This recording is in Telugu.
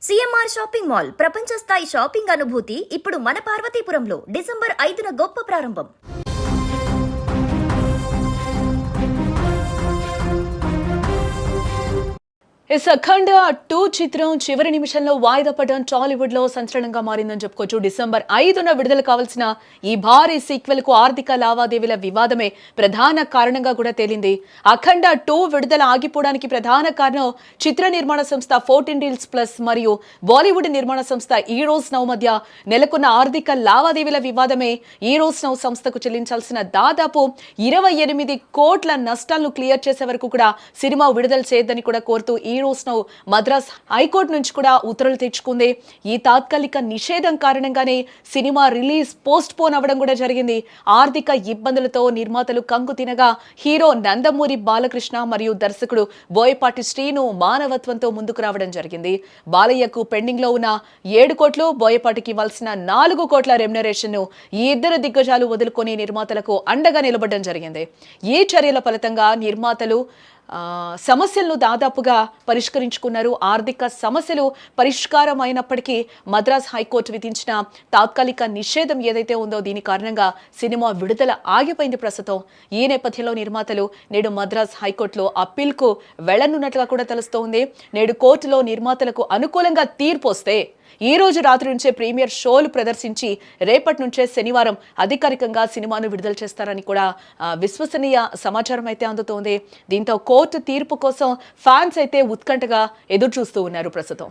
సిఎంఆర్ షాపింగ్ మాల్ ప్రపంచ స్థాయి షాపింగ్ అనుభూతి ఇప్పుడు మన పార్వతీపురంలో డిసెంబర్ 5న గొప్ప ప్రారంభం. అఖండ 2 చిత్రం చివరి నిమిషంలో వాయిదా పడడం టాలీవుడ్ లో సంచలనంగా మారిందని చెప్పుకోవచ్చు. డిసెంబర్ 5న విడుదల కావాల్సిన ఈ భారీ సీక్వెల్ కు ఆర్థిక లావాదేవీల వివాదమే ప్రధాన కారణంగా కూడా తేలింది. అఖండ 2 విడుదల ఆగిపోవడానికి ప్రధాన కారణం చిత్ర నిర్మాణ సంస్థ 14 డీల్స్ ప్లస్ మరియు బాలీవుడ్ నిర్మాణ సంస్థ ఈరోస్ నౌ మధ్య నెలకొన్న ఆర్థిక లావాదేవీల వివాదమే. ఈరోస్ నౌ సంస్థకు చెల్లించాల్సిన దాదాపు 28 కోట్ల నష్టాలను క్లియర్ చేసే వరకు కూడా సినిమా విడుదల చేయొద్దని కూడా కోరుతూ ఈరోస్ నౌ మద్రాస్ హైకోర్టు నుంచి కూడా ఉత్తర్వులు తెచ్చుకుంది. ఈ తాత్కాలిక నిషేధం కారణంగానే సినిమా రిలీజ్ పోస్ట్ పోన్ అవ్వడం కూడా జరిగింది. ఆర్థిక ఇబ్బందులతో నిర్మాతలు కంగు తినగా హీరో నందమూరి బాలకృష్ణ మరియు దర్శకుడు బోయపాటి శ్రీను మానవత్వంతో ముందుకు రావడం జరిగింది. బాలయ్యకు పెండింగ్ లో ఉన్న 7 కోట్లు, బోయపాటికి ఇవ్వాల్సిన 4 కోట్ల రెమ్యునరేషన్ ను ఈ ఇద్దరు దిగ్గజాలు వదులుకొని నిర్మాతలకు అండగా నిలబడడం జరిగింది. ఈ చర్యల ఫలితంగా నిర్మాతలు సమస్యలను దాదాపుగా పరిష్కరించుకున్నారు. ఆర్థిక సమస్యలు పరిష్కారం అయినప్పటికీ మద్రాస్ హైకోర్టు విధించిన తాత్కాలిక నిషేధం ఏదైతే ఉందో దీని కారణంగా సినిమా విడుదల ఆగిపోయింది ప్రస్తుతం. ఈ నేపథ్యంలో నిర్మాతలు నేడు మద్రాస్ హైకోర్టులో అప్పీల్కు వెళ్లనున్నట్లుగా కూడా తెలుస్తోంది. నేడు కోర్టులో నిర్మాతలకు అనుకూలంగా తీర్పు వస్తే ఈ రోజు రాత్రి నుంచే ప్రీమియర్ షోలు ప్రదర్శించి రేపటి నుంచే శనివారం అధికారికంగా సినిమాను విడుదల చేస్తారని కూడా విశ్వసనీయ సమాచారం అయితే అందుతోంది. దీంతో కోర్టు తీర్పు కోసం ఫ్యాన్స్ అయితే ఉత్కంఠగా ఎదురు చూస్తూ ఉన్నారు ప్రస్తుతం.